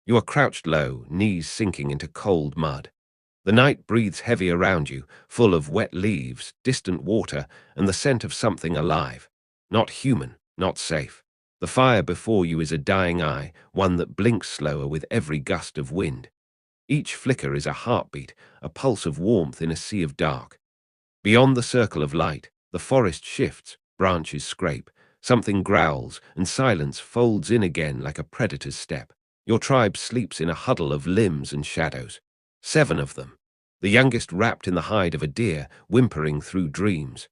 You are crouched low, knees sinking into cold mud. The night breathes heavy around you, full of wet leaves, distant water, and the scent of something alive. Not human, not safe. The fire before you is a dying eye, one that blinks slower with every gust of wind. Each flicker is a heartbeat, a pulse of warmth in a sea of dark. Beyond the circle of light, the forest shifts, branches scrape, something growls, and silence folds in again like a predator's step. Your tribe sleeps in a huddle of limbs and shadows. 7 of them. The youngest wrapped in the hide of a deer, whimpering through dreams.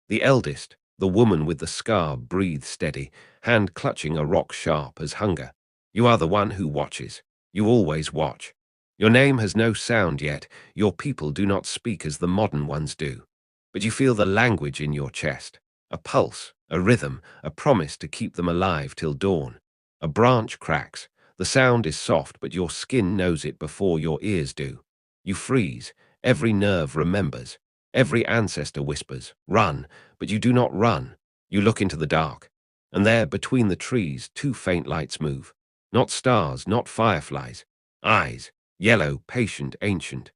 The eldest, the woman with the scar, breathes steady, hand clutching a rock sharp as hunger. You are the one who watches. You always watch. Your name has no sound yet. Your people do not speak as the modern ones do. But you feel the language in your chest. A pulse, a rhythm, a promise to keep them alive till dawn. A branch cracks. The sound is soft, but your skin knows it before your ears do. You freeze. Every nerve remembers. Every ancestor whispers, "Run," but you do not run. You look into the dark. And there, between the trees, 2 faint lights move. Not stars, not fireflies. Eyes, yellow, patient, ancient.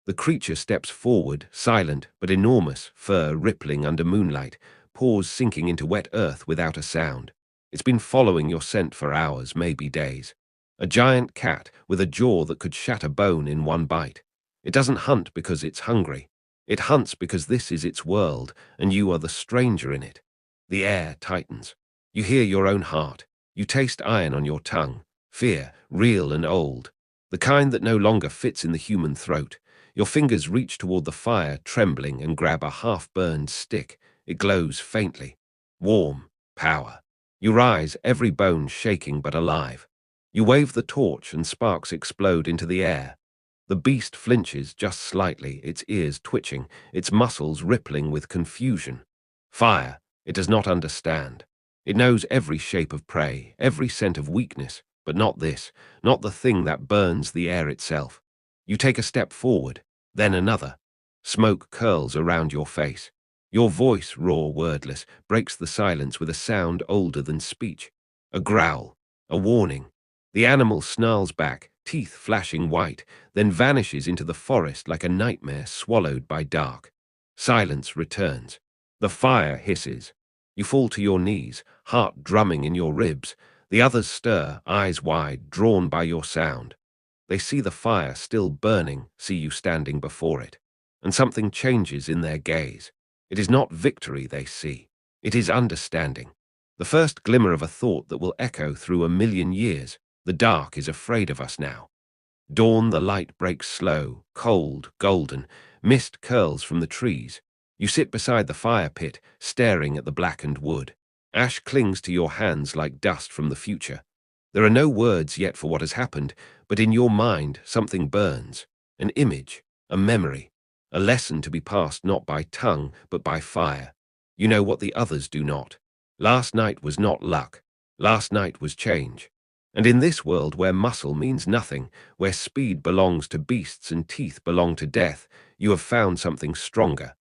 The creature steps forward, silent but enormous, fur rippling under moonlight, paws sinking into wet earth without a sound. It's been following your scent for hours, maybe days. A giant cat with a jaw that could shatter bone in one bite. It doesn't hunt because it's hungry. It hunts because this is its world, and you are the stranger in it. The air tightens. You hear your own heart. You taste iron on your tongue. Fear, real and old. The kind that no longer fits in the human throat. Your fingers reach toward the fire, trembling, and grab a half-burned stick. It glows faintly. Warm. Power. You rise, every bone shaking but alive. You wave the torch and sparks explode into the air. The beast flinches just slightly, its ears twitching, its muscles rippling with confusion. Fire. It does not understand. It knows every shape of prey, every scent of weakness, but not this, not the thing that burns the air itself. You take a step forward, then another. Smoke curls around your face. Your voice, raw, wordless, breaks the silence with a sound older than speech. A growl, a warning. The animal snarls back, teeth flashing white, then vanishes into the forest like a nightmare swallowed by dark. Silence returns. The fire hisses. You fall to your knees, heart drumming in your ribs. The others stir, eyes wide, drawn by your sound. They see the fire still burning, see you standing before it. And something changes in their gaze. It is not victory they see. It is understanding. The first glimmer of a thought that will echo through 1,000,000 years. The dark is afraid of us now. Dawn, the light breaks slow, cold, golden. Mist curls from the trees. You sit beside the fire pit, staring at the blackened wood. Ash clings to your hands like dust from the future. There are no words yet for what has happened, but in your mind something burns. An image, a memory, a lesson to be passed not by tongue, but by fire. You know what the others do not. Last night was not luck. Last night was change. And in this world where muscle means nothing, where speed belongs to beasts and teeth belong to death, you have found something stronger.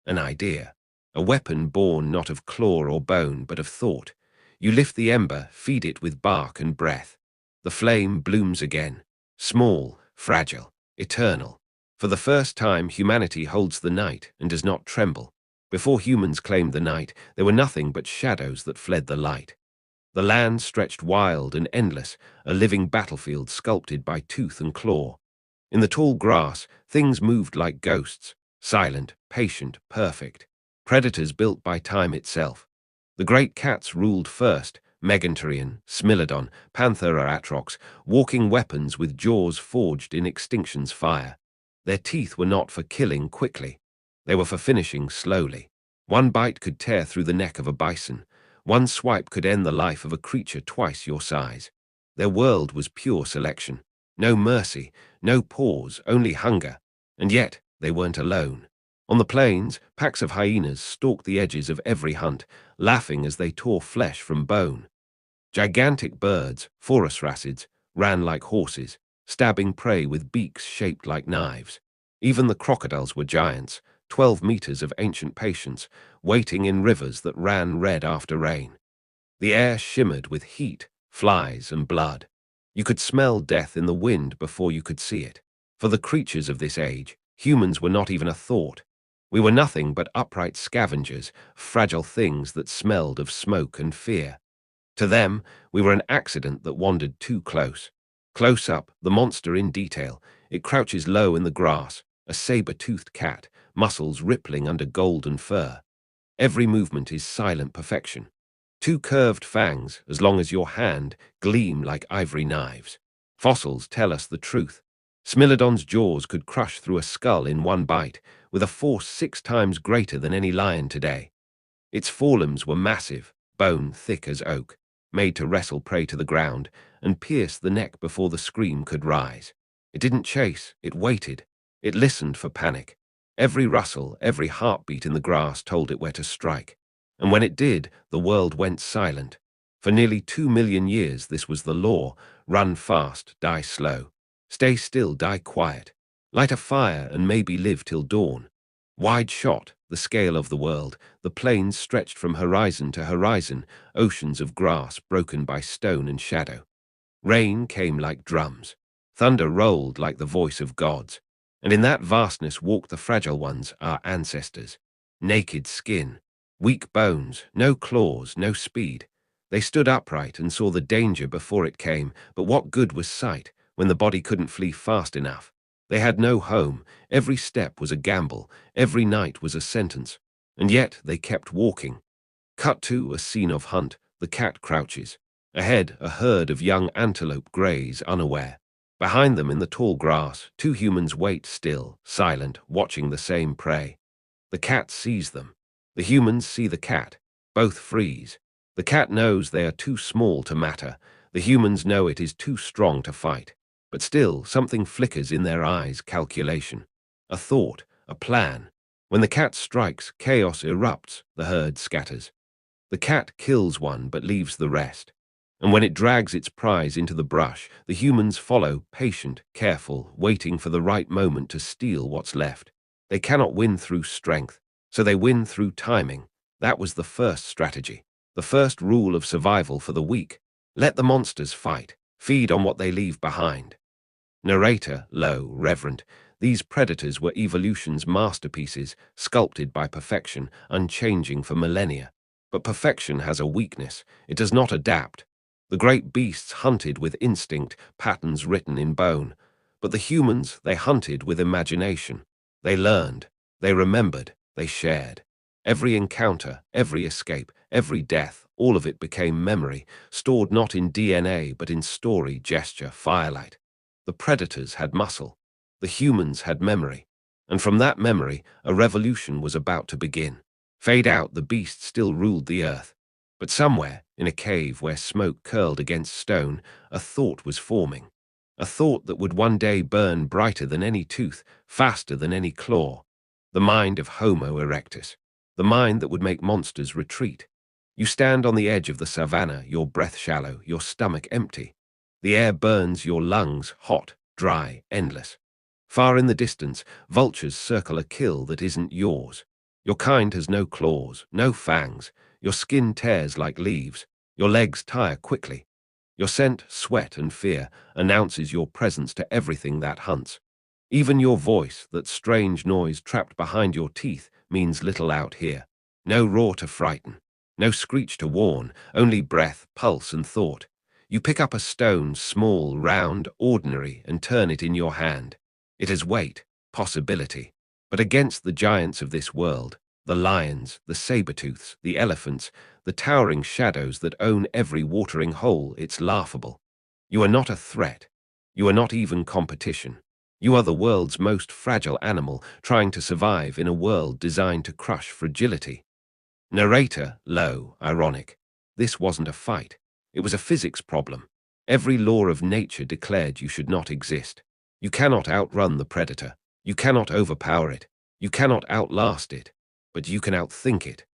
An idea. A weapon born not of claw or bone, but of thought. You lift the ember, feed it with bark and breath. The flame blooms again. Small, fragile, eternal. For the first time, humanity holds the night and does not tremble. Before humans claimed the night, there were nothing but shadows that fled the light. The land stretched wild and endless, a living battlefield sculpted by tooth and claw. In the tall grass, things moved like ghosts, silent, patient, perfect. Predators built by time itself. The great cats ruled first, Megantorian, Smilodon, Panthera atrox, walking weapons with jaws forged in extinction's fire. Their teeth were not for killing quickly. They were for finishing slowly. One bite could tear through the neck of a bison. One swipe could end the life of a creature twice your size. Their world was pure selection. No mercy, no pause, only hunger. And yet, they weren't alone. On the plains, packs of hyenas stalked the edges of every hunt, laughing as they tore flesh from bone. Gigantic birds, phorusrhacids, ran like horses, stabbing prey with beaks shaped like knives. Even the crocodiles were giants, 12 meters of ancient patience, waiting in rivers that ran red after rain. The air shimmered with heat, flies, and blood. You could smell death in the wind before you could see it. For the creatures of this age, humans were not even a thought. We were nothing but upright scavengers, fragile things that smelled of smoke and fear. To them, we were an accident that wandered too close. Close up, the monster in detail. It crouches low in the grass, a saber-toothed cat, muscles rippling under golden fur. Every movement is silent perfection. Two curved fangs, as long as your hand, gleam like ivory knives. Fossils tell us the truth. Smilodon's jaws could crush through a skull in one bite, with a force 6 times greater than any lion today. Its forelimbs were massive, bone thick as oak, made to wrestle prey to the ground and pierce the neck before the scream could rise. It didn't chase, it waited. It listened for panic. Every rustle, every heartbeat in the grass told it where to strike. And when it did, the world went silent. For nearly 2 million years this was the law: run fast, die slow. Stay still, die quiet. Light a fire and maybe live till dawn. Wide shot, the scale of the world, the plains stretched from horizon to horizon, oceans of grass broken by stone and shadow. Rain came like drums. Thunder rolled like the voice of gods. And in that vastness walked the fragile ones, our ancestors. Naked skin, weak bones, no claws, no speed. They stood upright and saw the danger before it came, but what good was sight when the body couldn't flee fast enough? They had no home, every step was a gamble, every night was a sentence, and yet they kept walking. Cut to a scene of hunt, the cat crouches. Ahead, a herd of young antelope graze, unaware. Behind them in the tall grass, 2 humans wait still, silent, watching the same prey. The cat sees them. The humans see the cat. Both freeze. The cat knows they are too small to matter. The humans know it is too strong to fight. But still, something flickers in their eyes: calculation. A thought, a plan. When the cat strikes, chaos erupts, the herd scatters. The cat kills one but leaves the rest. And when it drags its prize into the brush, the humans follow, patient, careful, waiting for the right moment to steal what's left. They cannot win through strength, so they win through timing. That was the first strategy, the first rule of survival for the weak. Let the monsters fight, feed on what they leave behind. Narrator, low, reverent. These predators were evolution's masterpieces, sculpted by perfection, unchanging for millennia. But perfection has a weakness: it does not adapt. The great beasts hunted with instinct, patterns written in bone. But the humans, they hunted with imagination. They learned, they remembered, they shared. Every encounter, every escape, every death, all of it became memory, stored not in DNA but in story, gesture, firelight. The predators had muscle. The humans had memory. And from that memory, a revolution was about to begin. Fade out, the beast still ruled the earth. But somewhere, in a cave where smoke curled against stone, a thought was forming. A thought that would one day burn brighter than any tooth, faster than any claw. The mind of Homo erectus. The mind that would make monsters retreat. You stand on the edge of the savannah, your breath shallow, your stomach empty. The air burns your lungs, hot, dry, endless. Far in the distance, vultures circle a kill that isn't yours. Your kind has no claws, no fangs. Your skin tears like leaves. Your legs tire quickly. Your scent, sweat, and fear announces your presence to everything that hunts. Even your voice, that strange noise trapped behind your teeth, means little out here. No roar to frighten. No screech to warn. Only breath, pulse, and thought. You pick up a stone, small, round, ordinary, and turn it in your hand. It has weight, possibility. But against the giants of this world, the lions, the saber-tooths, the elephants, the towering shadows that own every watering hole, it's laughable. You are not a threat. You are not even competition. You are the world's most fragile animal, trying to survive in a world designed to crush fragility. Narrator, low, ironic. This wasn't a fight. It was a physics problem. Every law of nature declared you should not exist. You cannot outrun the predator. You cannot overpower it. You cannot outlast it. But you can outthink it.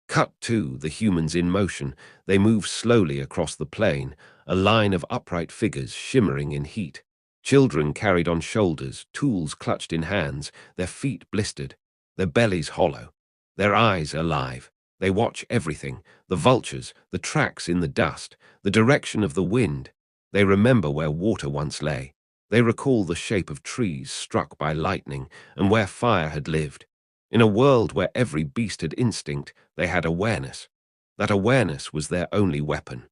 Cut to the humans in motion. They move slowly across the plain, a line of upright figures shimmering in heat. Children carried on shoulders, tools clutched in hands, their feet blistered, their bellies hollow, their eyes alive. They watch everything: the vultures, the tracks in the dust, the direction of the wind. They remember where water once lay. They recall the shape of trees struck by lightning and where fire had lived. In a world where every beast had instinct, they had awareness. That awareness was their only weapon.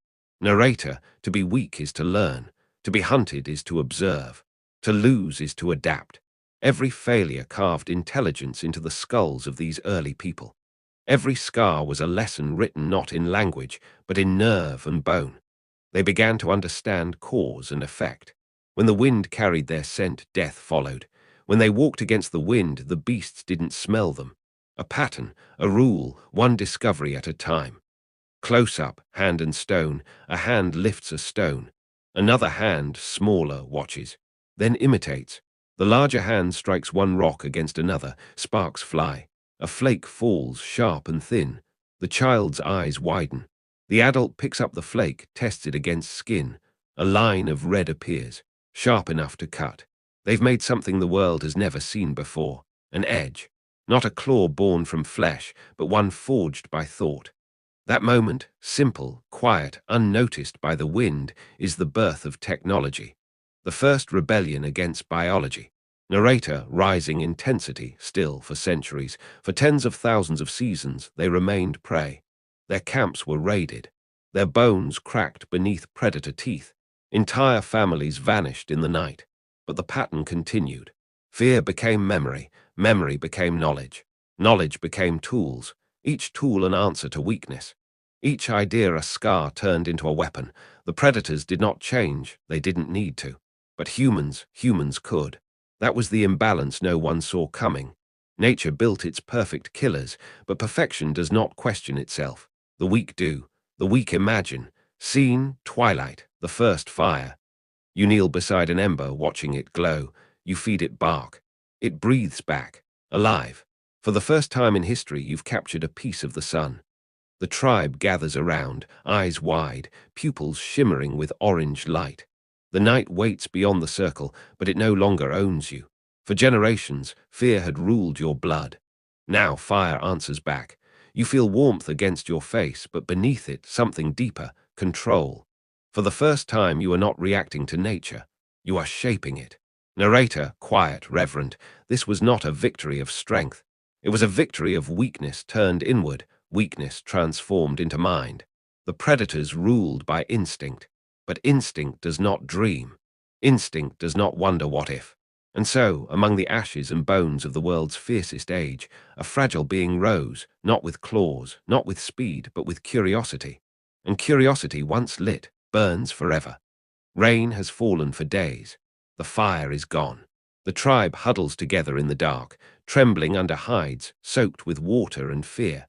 Narrator, to be weak is to learn. To be hunted is to observe. To lose is to adapt. Every failure carved intelligence into the skulls of these early people. Every scar was a lesson written not in language, but in nerve and bone. They began to understand cause and effect. When the wind carried their scent, death followed. When they walked against the wind, the beasts didn't smell them. A pattern, a rule, one discovery at a time. Close up, hand and stone, a hand lifts a stone. Another hand, smaller, watches, then imitates. The larger hand strikes one rock against another, sparks fly. A flake falls, sharp and thin. The child's eyes widen. The adult picks up the flake, tests it against skin. A line of red appears, sharp enough to cut. They've made something the world has never seen before. An edge. Not a claw born from flesh, but one forged by thought. That moment, simple, quiet, unnoticed by the wind, is the birth of technology. The first rebellion against biology. Narrator, rising intensity, still for centuries. For tens of thousands of seasons, they remained prey. Their camps were raided. Their bones cracked beneath predator teeth. Entire families vanished in the night. But the pattern continued. Fear became memory. Memory became knowledge. Knowledge became tools. Each tool an answer to weakness. Each idea a scar turned into a weapon. The predators did not change, they didn't need to. But humans could. That was the imbalance no one saw coming. Nature built its perfect killers, but perfection does not question itself. The weak do. The weak imagine. Scene, twilight, the first fire. You kneel beside an ember, watching it glow. You feed it bark. It breathes back, alive. For the first time in history, you've captured a piece of the sun. The tribe gathers around, eyes wide, pupils shimmering with orange light. The night waits beyond the circle, but it no longer owns you. For generations, fear had ruled your blood. Now fire answers back. You feel warmth against your face, but beneath it, something deeper, control. For the first time, you are not reacting to nature. You are shaping it. Narrator, quiet, reverent, this was not a victory of strength. It was a victory of weakness turned inward, weakness transformed into mind. The predators ruled by instinct, but instinct does not dream. Instinct does not wonder what if. And so, among the ashes and bones of the world's fiercest age, a fragile being rose, not with claws, not with speed, but with curiosity. And curiosity, once lit, burns forever. Rain has fallen for days. The fire is gone. The tribe huddles together in the dark, trembling under hides, soaked with water and fear.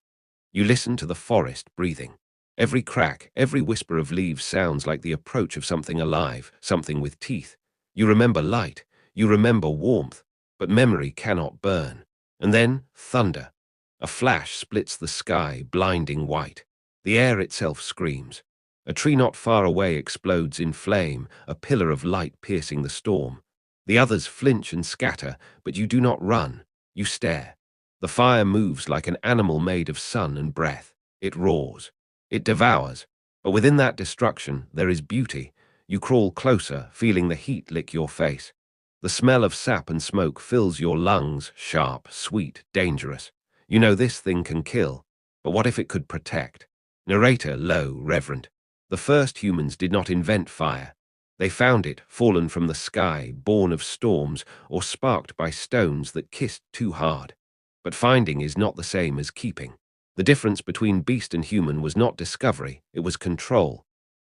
You listen to the forest breathing. Every crack, every whisper of leaves sounds like the approach of something alive, something with teeth. You remember light, you remember warmth, but memory cannot burn. And then, thunder. A flash splits the sky, blinding white. The air itself screams. A tree not far away explodes in flame, a pillar of light piercing the storm. The others flinch and scatter, but you do not run. You stare. The fire moves like an animal made of sun and breath. It roars. It devours. But within that destruction, there is beauty. You crawl closer, feeling the heat lick your face. The smell of sap and smoke fills your lungs, sharp, sweet, dangerous. You know this thing can kill, but what if it could protect? Narrator, low, reverent. The first humans did not invent fire. They found it, fallen from the sky, born of storms, or sparked by stones that kissed too hard. But finding is not the same as keeping. The difference between beast and human was not discovery, it was control.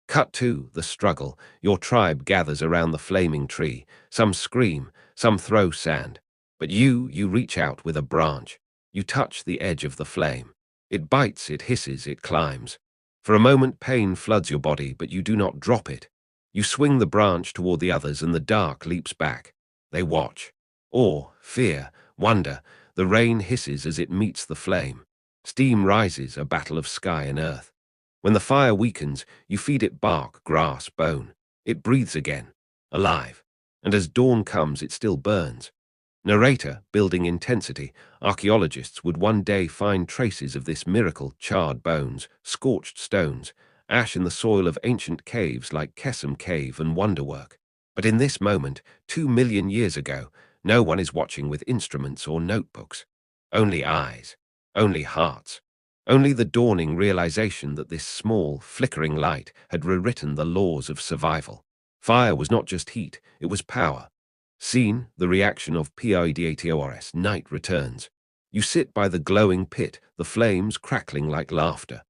Cut to the struggle. Your tribe gathers around the flaming tree. Some scream, some throw sand. But you reach out with a branch. You touch the edge of the flame. It bites, it hisses, it climbs. For a moment pain floods your body, but you do not drop it. You swing the branch toward the others and the dark leaps back. They watch. Awe, fear, wonder. The rain hisses as it meets the flame. Steam rises, a battle of sky and earth. When the fire weakens, you feed it bark, grass, bone. It breathes again, alive. And as dawn comes, it still burns. Narrator, building intensity, archaeologists would one day find traces of this miracle, charred bones, scorched stones, ash in the soil of ancient caves like Kesem Cave and Wonderwork. But in this moment, 2 million years ago, no one is watching with instruments or notebooks. Only eyes, only hearts, only the dawning realization that this small, flickering light had rewritten the laws of survival. Fire was not just heat, it was power. Seen, the reaction of PIDATORS, night returns. You sit by the glowing pit, the flames crackling like laughter.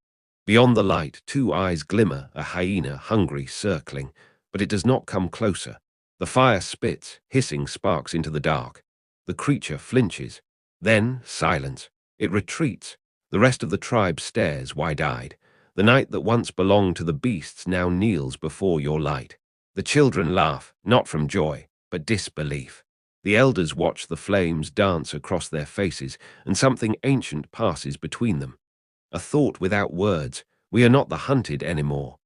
Beyond the light, two eyes glimmer, a hyena hungry, circling, but it does not come closer. The fire spits, hissing sparks into the dark. The creature flinches. Then, silence. It retreats. The rest of the tribe stares, wide-eyed. The night that once belonged to the beasts now kneels before your light. The children laugh, not from joy, but disbelief. The elders watch the flames dance across their faces, and something ancient passes between them. A thought without words. We are not the hunted anymore.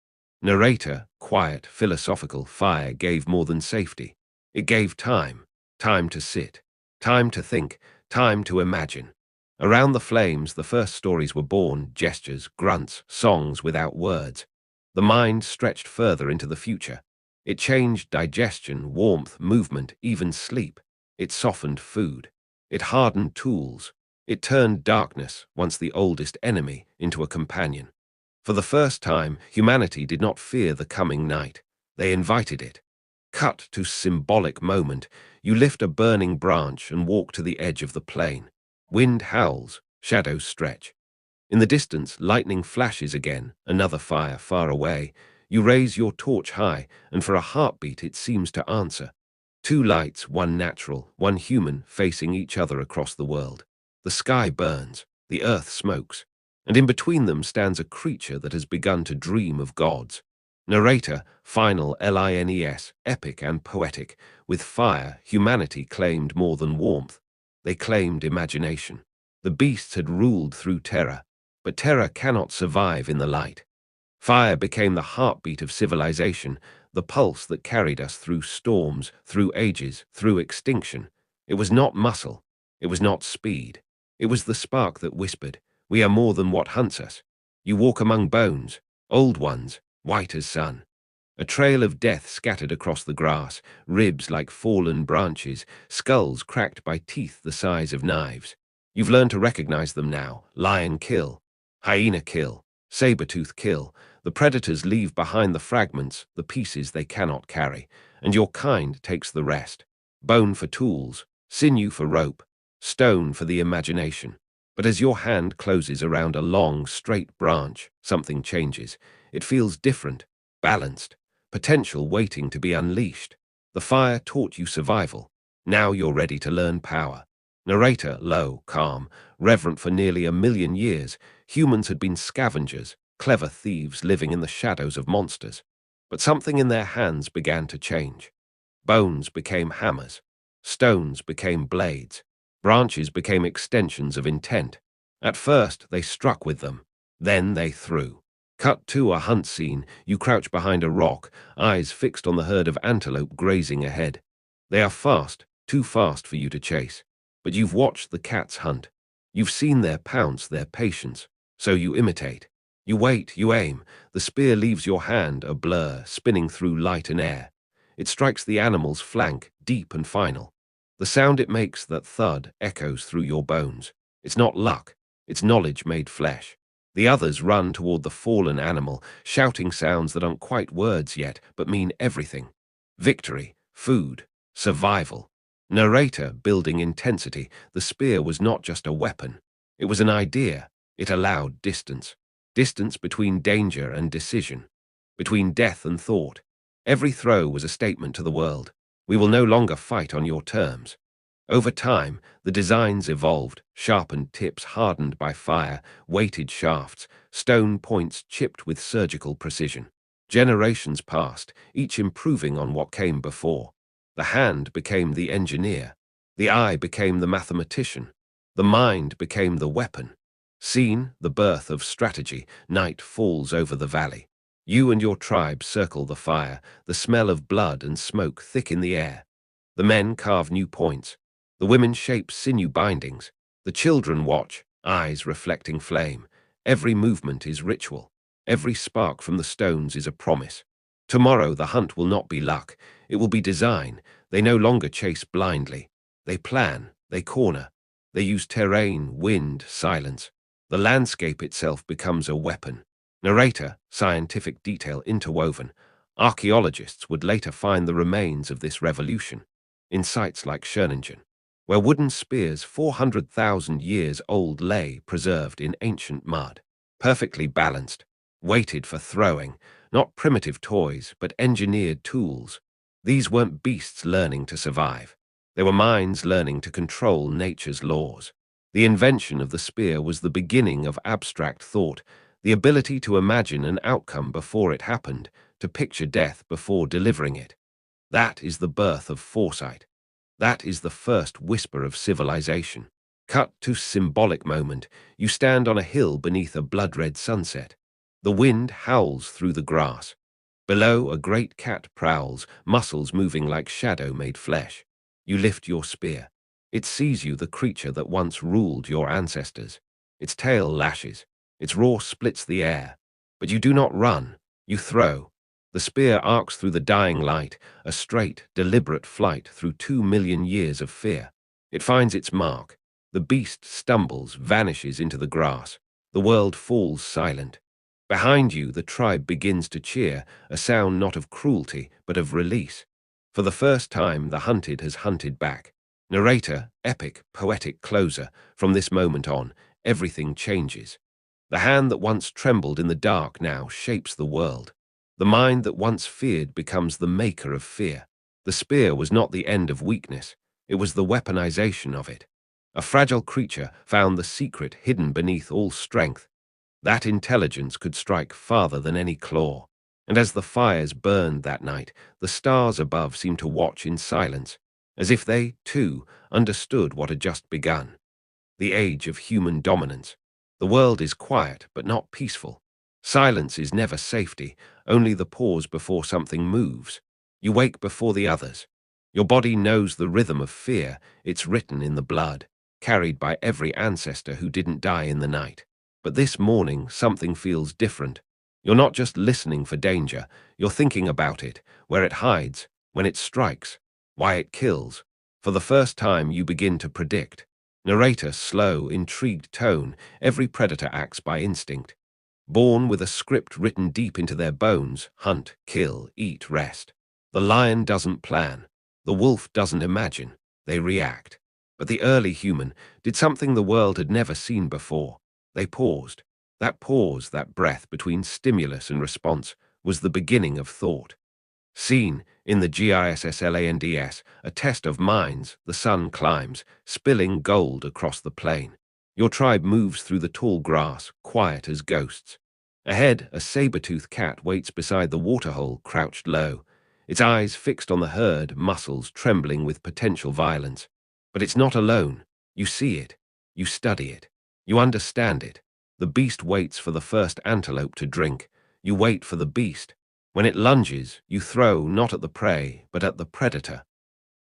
Narrator, quiet, philosophical. Fire gave more than safety. It gave time. Time to sit. Time to think. Time to imagine. Around the flames, the first stories were born, gestures, grunts, songs without words. The mind stretched further into the future. It changed digestion, warmth, movement, even sleep. It softened food. It hardened tools. It turned darkness, once the oldest enemy, into a companion. For the first time, humanity did not fear the coming night. They invited it. Cut to symbolic moment, you lift a burning branch and walk to the edge of the plain. Wind howls, shadows stretch. In the distance, lightning flashes again, another fire far away. You raise your torch high, and for a heartbeat it seems to answer. Two lights, one natural, one human, facing each other across the world. The sky burns, the earth smokes, and in between them stands a creature that has begun to dream of gods. Narrator, final lines, epic and poetic. With fire, humanity claimed more than warmth. They claimed imagination. The beasts had ruled through terror, but terror cannot survive in the light. Fire became the heartbeat of civilization, the pulse that carried us through storms, through ages, through extinction. It was not muscle. It was not speed. It was the spark that whispered, "We are more than what hunts us." You walk among bones, old ones, white as sun. A trail of death scattered across the grass, ribs like fallen branches, skulls cracked by teeth the size of knives. You've learned to recognize them now. Lion kill, hyena kill, saber-tooth kill. The predators leave behind the fragments, the pieces they cannot carry, and your kind takes the rest. Bone for tools, sinew for rope, stone for the imagination. But as your hand closes around a long, straight branch, something changes. It feels different, balanced, potential waiting to be unleashed. The fire taught you survival. Now you're ready to learn power. Narrator, low, calm, reverent. For nearly 1 million years, humans had been scavengers, clever thieves living in the shadows of monsters. But something in their hands began to change. Bones became hammers. Stones became blades. Branches became extensions of intent. At first, they struck with them. Then they threw. Cut to a hunt scene. You crouch behind a rock, eyes fixed on the herd of antelope grazing ahead. They are fast, too fast for you to chase. But you've watched the cats hunt. You've seen their pounce, their patience. So you imitate. You wait, you aim. The spear leaves your hand, a blur, spinning through light and air. It strikes the animal's flank, deep and final. The sound it makes, that thud, echoes through your bones. It's not luck. It's knowledge made flesh. The others run toward the fallen animal, shouting sounds that aren't quite words yet, but mean everything. Victory, food, survival. Narrator, building intensity. The spear was not just a weapon. It was an idea. It allowed distance. Distance between danger and decision. Between death and thought. Every throw was a statement to the world. We will no longer fight on your terms. Over time, the designs evolved, sharpened tips hardened by fire, weighted shafts, stone points chipped with surgical precision. Generations passed, each improving on what came before. The hand became the engineer. The eye became the mathematician. The mind became the weapon. Seen, the birth of strategy. Night falls over the valley. You and your tribe circle the fire, the smell of blood and smoke thick in the air. The men carve new points. The women shape sinew bindings. The children watch, eyes reflecting flame. Every movement is ritual. Every spark from the stones is a promise. Tomorrow the hunt will not be luck, it will be design. They no longer chase blindly. They plan, they corner, they use terrain, wind, silence. The landscape itself becomes a weapon. Narrator, scientific detail interwoven. Archaeologists would later find the remains of this revolution in sites like Schoningen, where wooden spears 400,000 years old lay preserved in ancient mud, perfectly balanced, weighted for throwing, not primitive toys, but engineered tools. These weren't beasts learning to survive. They were minds learning to control nature's laws. The invention of the spear was the beginning of abstract thought, the ability to imagine an outcome before it happened, to picture death before delivering it. That is the birth of foresight. That is the first whisper of civilization. Cut to symbolic moment, you stand on a hill beneath a blood-red sunset. The wind howls through the grass. Below, a great cat prowls, muscles moving like shadow-made flesh. You lift your spear. It sees you, the creature that once ruled your ancestors. Its tail lashes. Its roar splits the air. But you do not run. You throw. The spear arcs through the dying light, a straight, deliberate flight through 2 million years of fear. It finds its mark. The beast stumbles, vanishes into the grass. The world falls silent. Behind you, the tribe begins to cheer, a sound not of cruelty, but of release. For the first time, the hunted has hunted back. Narrator, epic, poetic closer. From this moment on, everything changes. The hand that once trembled in the dark now shapes the world. The mind that once feared becomes the maker of fear. The spear was not the end of weakness. It was the weaponization of it. A fragile creature found the secret hidden beneath all strength. That intelligence could strike farther than any claw. And as the fires burned that night, the stars above seemed to watch in silence, as if they, too, understood what had just begun. The age of human dominance. The world is quiet, but not peaceful. Silence is never safety, only the pause before something moves. You wake before the others. Your body knows the rhythm of fear. It's written in the blood, carried by every ancestor who didn't die in the night. But this morning, something feels different. You're not just listening for danger, you're thinking about it, where it hides, when it strikes, why it kills. For the first time, you begin to predict. Narrator, slow, intrigued tone, every predator acts by instinct. Born with a script written deep into their bones, hunt, kill, eat, rest. The lion doesn't plan. The wolf doesn't imagine. They react. But the early human did something the world had never seen before. They paused. That pause, that breath between stimulus and response, was the beginning of thought. Seen in the GISSLANDS, a test of minds, the sun climbs, spilling gold across the plain. Your tribe moves through the tall grass, quiet as ghosts. Ahead, a saber-toothed cat waits beside the waterhole, crouched low, its eyes fixed on the herd, muscles trembling with potential violence. But it's not alone. You see it. You study it. You understand it. The beast waits for the first antelope to drink. You wait for the beast. When it lunges, you throw not at the prey, but at the predator.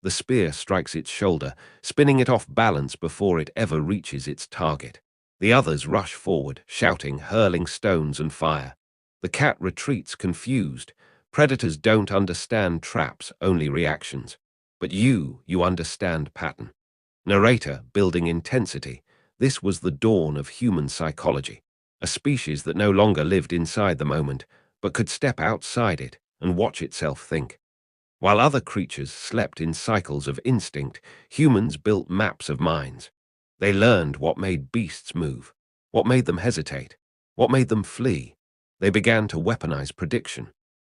The spear strikes its shoulder, spinning it off balance before it ever reaches its target. The others rush forward, shouting, hurling stones and fire. The cat retreats, confused. Predators don't understand traps, only reactions. But you understand pattern. Narrator, building intensity. This was the dawn of human psychology. A species that no longer lived inside the moment, but could step outside it and watch itself think. While other creatures slept in cycles of instinct, humans built maps of minds. They learned what made beasts move, what made them hesitate, what made them flee. They began to weaponize prediction.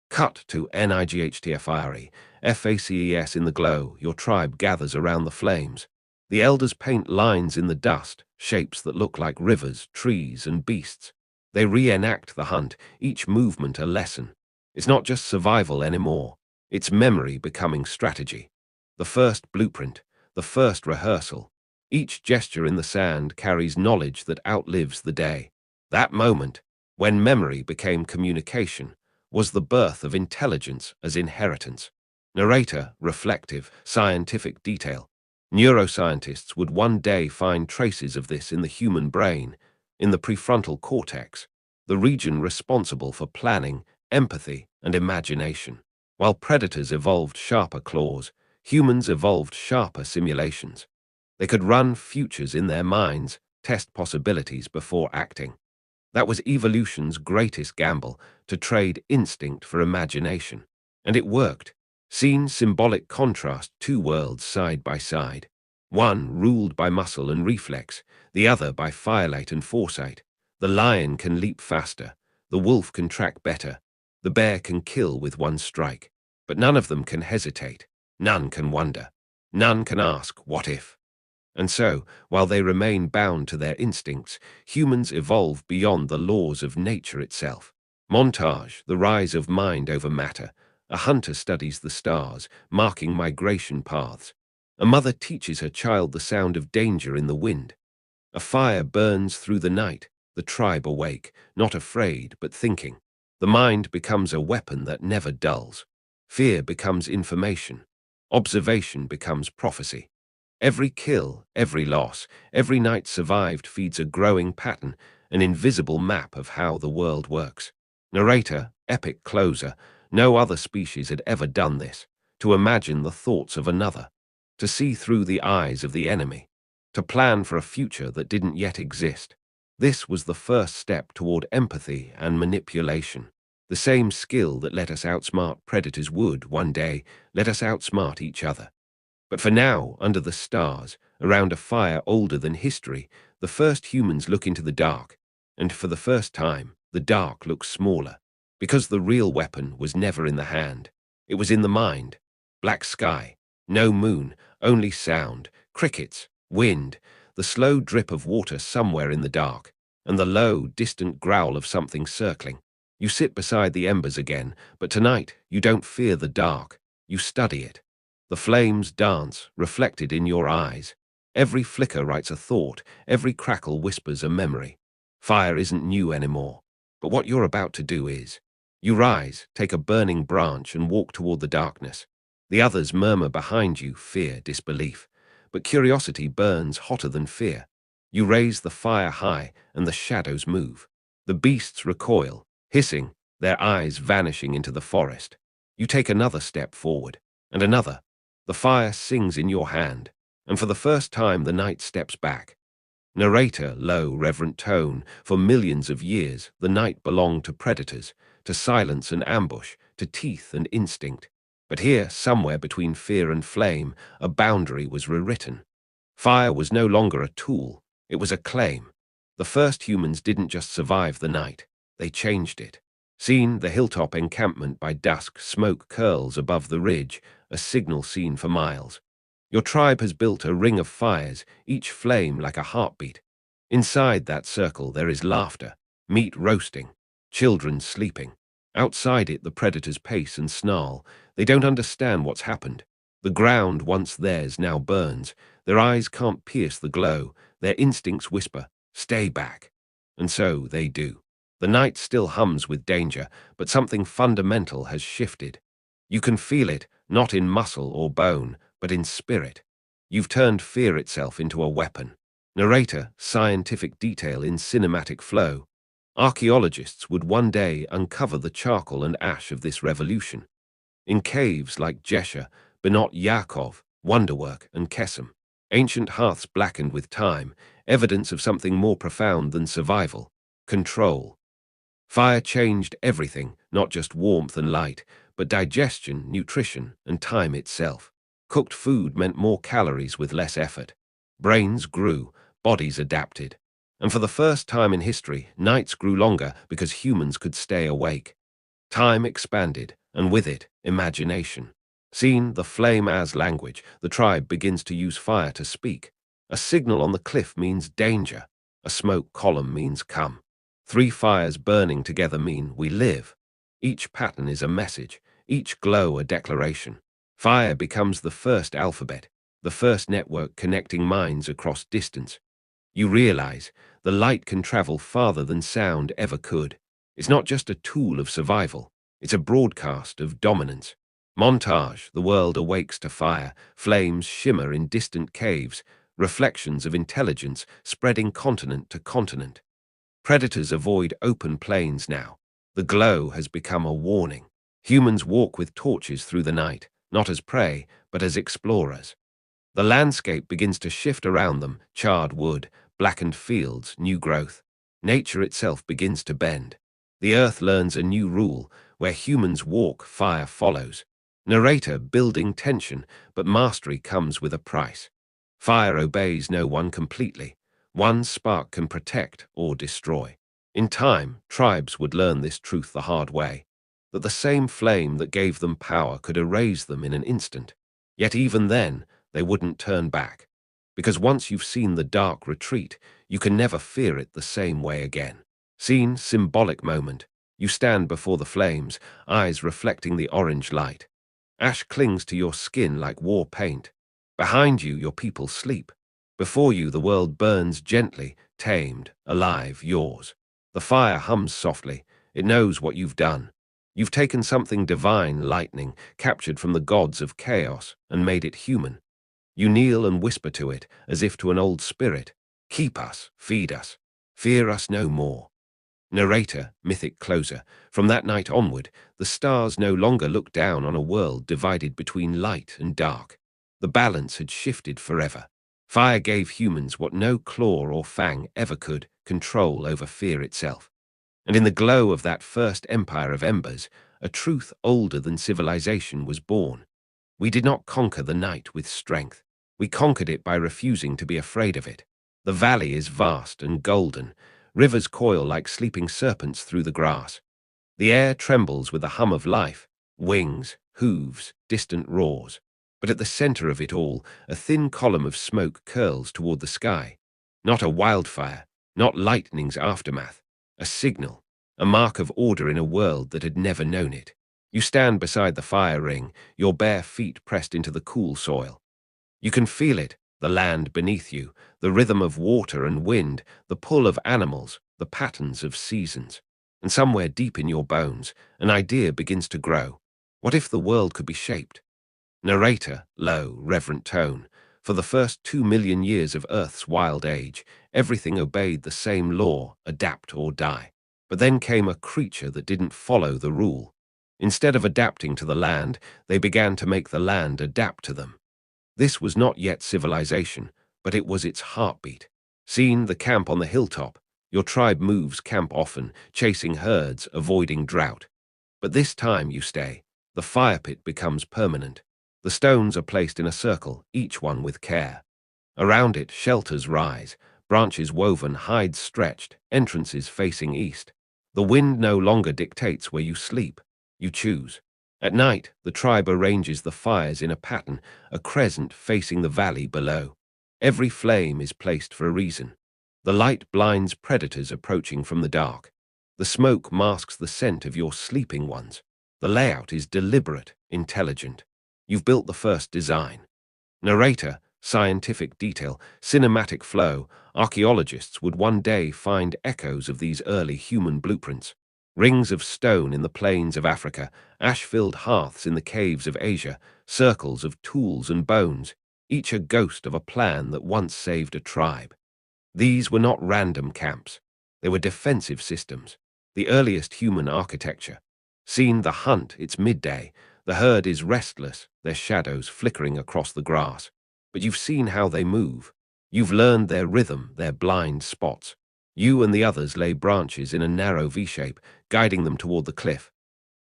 Cut to NIGHTFIRE, FACES in the glow, your tribe gathers around the flames. The elders paint lines in the dust, shapes that look like rivers, trees, and beasts. They reenact the hunt, each movement a lesson. It's not just survival anymore. It's memory becoming strategy. The first blueprint, the first rehearsal. Each gesture in the sand carries knowledge that outlives the day. That moment, when memory became communication, was the birth of intelligence as inheritance. Narrator, reflective, scientific detail. Neuroscientists would one day find traces of this in the human brain, in the prefrontal cortex. the region responsible for planning, empathy, and imagination. While predators evolved sharper claws, humans evolved sharper simulations. They could run futures in their minds, test possibilities before acting. That was evolution's greatest gamble, to trade instinct for imagination. And it worked. Seen symbolic contrast, two worlds side by side. One ruled by muscle and reflex, the other by firelight and foresight. The lion can leap faster, the wolf can track better, the bear can kill with one strike. But none of them can hesitate, none can wonder, none can ask, what if? And so, while they remain bound to their instincts, humans evolve beyond the laws of nature itself. Montage, the rise of mind over matter. A hunter studies the stars, marking migration paths. A mother teaches her child the sound of danger in the wind. A fire burns through the night, the tribe awake, not afraid but thinking. The mind becomes a weapon that never dulls. Fear becomes information. Observation becomes prophecy. Every kill, every loss, every night survived feeds a growing pattern, an invisible map of how the world works. Narrator, epic closer, no other species had ever done this. To imagine the thoughts of another, to see through the eyes of the enemy, to plan for a future that didn't yet exist. This was the first step toward empathy and manipulation. The same skill that let us outsmart predators would, one day, let us outsmart each other. But for now, under the stars, around a fire older than history, the first humans look into the dark, and for the first time, the dark looks smaller, because the real weapon was never in the hand. It was in the mind. Black sky, no moon, only sound, crickets, wind, the slow drip of water somewhere in the dark, and the low, distant growl of something circling. You sit beside the embers again, but tonight you don't fear the dark, you study it. The flames dance, reflected in your eyes. Every flicker writes a thought, every crackle whispers a memory. Fire isn't new anymore, but what you're about to do is. You rise, take a burning branch and walk toward the darkness. The others murmur behind you, fear, disbelief. But curiosity burns hotter than fear. You raise the fire high, and the shadows move. The beasts recoil, hissing, their eyes vanishing into the forest. You take another step forward, and another. The fire sings in your hand, and for the first time the night steps back. Narrator, low, reverent tone. For millions of years, the night belonged to predators, to silence and ambush, to teeth and instinct. But here, somewhere between fear and flame, a boundary was rewritten. Fire was no longer a tool, it was a claim. The first humans didn't just survive the night, they changed it. Seen, the hilltop encampment by dusk, smoke curls above the ridge, a signal seen for miles. Your tribe has built a ring of fires, each flame like a heartbeat. Inside that circle there is laughter, meat roasting, children sleeping. Outside it the predators pace and snarl. They don't understand what's happened. The ground once theirs now burns. Their eyes can't pierce the glow. Their instincts whisper, stay back. And so they do. The night still hums with danger, but something fundamental has shifted. You can feel it, not in muscle or bone, but in spirit. You've turned fear itself into a weapon. Narrator, scientific detail in cinematic flow. Archaeologists would one day uncover the charcoal and ash of this revolution. In caves like Jesha, Benot Yakov, Wonderwork, and Kesem, ancient hearths blackened with time, evidence of something more profound than survival, control. Fire changed everything, not just warmth and light, but digestion, nutrition, and time itself. Cooked food meant more calories with less effort. Brains grew, bodies adapted. And for the first time in history, nights grew longer because humans could stay awake. Time expanded, and with it, imagination. Seen, the flame as language, the tribe begins to use fire to speak. A signal on the cliff means danger. A smoke column means come. 3 fires burning together mean we live. Each pattern is a message, each glow a declaration. Fire becomes the first alphabet, the first network connecting minds across distance. You realize the light can travel farther than sound ever could. It's not just a tool of survival, it's a broadcast of dominance. Montage, the world awakes to fire, flames shimmer in distant caves, reflections of intelligence spreading continent to continent. Predators avoid open plains now. The glow has become a warning. Humans walk with torches through the night, not as prey, but as explorers. The landscape begins to shift around them, charred wood, blackened fields, new growth. Nature itself begins to bend. The earth learns a new rule: where humans walk, fire follows. Narrator building tension, but mastery comes with a price. Fire obeys no one completely. One spark can protect or destroy. In time, tribes would learn this truth the hard way, that the same flame that gave them power could erase them in an instant. Yet even then, they wouldn't turn back. Because once you've seen the dark retreat, you can never fear it the same way again. Scene, symbolic moment. You stand before the flames, eyes reflecting the orange light. Ash clings to your skin like war paint. Behind you, your people sleep. Before you, the world burns gently, tamed, alive, yours. The fire hums softly. It knows what you've done. You've taken something divine, lightning, captured from the gods of chaos, and made it human. You kneel and whisper to it, as if to an old spirit. Keep us, feed us, fear us no more. Narrator, mythic closer. From that night onward, the stars no longer looked down on a world divided between light and dark. The balance had shifted forever. Fire gave humans what no claw or fang ever could: control over fear itself. And in the glow of that first empire of embers, a truth older than civilization was born. We did not conquer the night with strength. We conquered it by refusing to be afraid of it. The valley is vast and golden. Rivers coil like sleeping serpents through the grass. The air trembles with the hum of life, wings, hooves, distant roars. But at the center of it all, a thin column of smoke curls toward the sky. Not a wildfire, not lightning's aftermath. A signal, a mark of order in a world that had never known it. You stand beside the fire ring, your bare feet pressed into the cool soil. You can feel it, the land beneath you, the rhythm of water and wind, the pull of animals, the patterns of seasons. And somewhere deep in your bones, an idea begins to grow. What if the world could be shaped? Narrator, low, reverent tone. For the first 2 million years of Earth's wild age, everything obeyed the same law: adapt or die. But then came a creature that didn't follow the rule. Instead of adapting to the land, they began to make the land adapt to them. This was not yet civilization, but it was its heartbeat. Seen the camp on the hilltop. Your tribe moves camp often, chasing herds, avoiding drought. But this time you stay. The fire pit becomes permanent. The stones are placed in a circle, each one with care. Around it, shelters rise, branches woven, hides stretched, entrances facing east. The wind no longer dictates where you sleep. You choose. At night, the tribe arranges the fires in a pattern, a crescent facing the valley below. Every flame is placed for a reason. The light blinds predators approaching from the dark. The smoke masks the scent of your sleeping ones. The layout is deliberate, intelligent. You've built the first design. Narrator, scientific detail, cinematic flow. Archaeologists would one day find echoes of these early human blueprints. Rings of stone in the plains of Africa, ash-filled hearths in the caves of Asia, circles of tools and bones, each a ghost of a plan that once saved a tribe. These were not random camps. They were defensive systems, the earliest human architecture. Seen the hunt, it's midday. The herd is restless, their shadows flickering across the grass. But you've seen how they move. You've learned their rhythm, their blind spots. You and the others lay branches in a narrow V-shape, guiding them toward the cliff.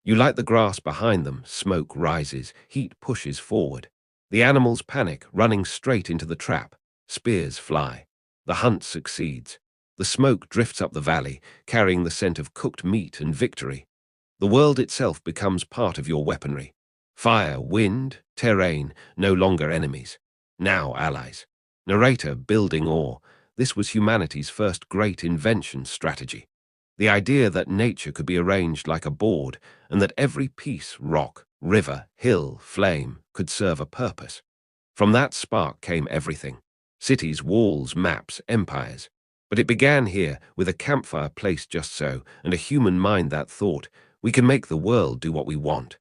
You light the grass behind them, smoke rises, heat pushes forward. The animals panic, running straight into the trap. Spears fly. The hunt succeeds. The smoke drifts up the valley, carrying the scent of cooked meat and victory. The world itself becomes part of your weaponry. Fire, wind, terrain, no longer enemies. Now allies. Narrator, building awe. This was humanity's first great invention strategy. The idea that nature could be arranged like a board, and that every piece, rock, river, hill, flame, could serve a purpose. From that spark came everything. Cities, walls, maps, empires. But it began here, with a campfire placed just so, and a human mind that thought, we can make the world do what we want.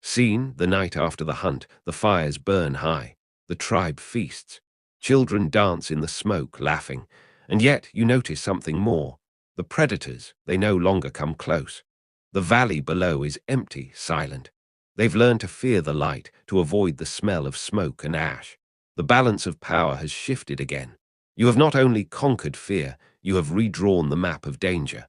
Seen, the night after the hunt, the fires burn high. The tribe feasts. Children dance in the smoke, laughing. And yet you notice something more. The predators, they no longer come close. The valley below is empty, silent. They've learned to fear the light, to avoid the smell of smoke and ash. The balance of power has shifted again. You have not only conquered fear, you have redrawn the map of danger.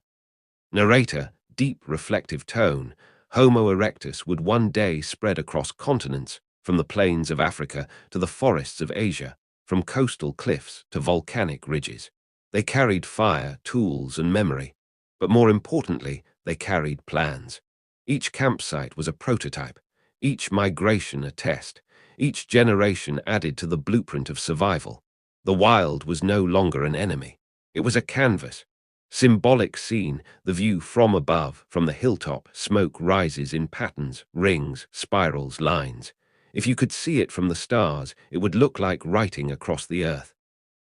Narrator, deep reflective tone, Homo erectus would one day spread across continents, from the plains of Africa to the forests of Asia, from coastal cliffs to volcanic ridges. They carried fire, tools, and memory. But more importantly, they carried plans. Each campsite was a prototype, each migration a test, each generation added to the blueprint of survival. The wild was no longer an enemy. It was a canvas. Symbolic scene, the view from above, from the hilltop, smoke rises in patterns, rings, spirals, lines. If you could see it from the stars, it would look like writing across the earth.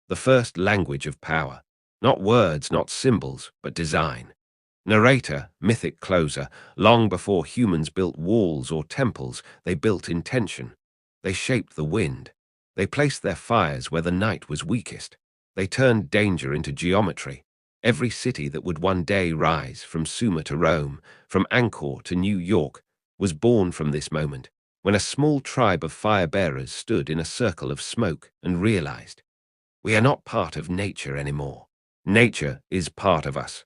The first language of power. Not words, not symbols, but design. Narrator, mythic closer, long before humans built walls or temples, they built intention. They shaped the wind. They placed their fires where the night was weakest. They turned danger into geometry. Every city that would one day rise, from Sumer to Rome, from Angkor to New York, was born from this moment, when a small tribe of fire-bearers stood in a circle of smoke and realized, we are not part of nature anymore. Nature is part of us.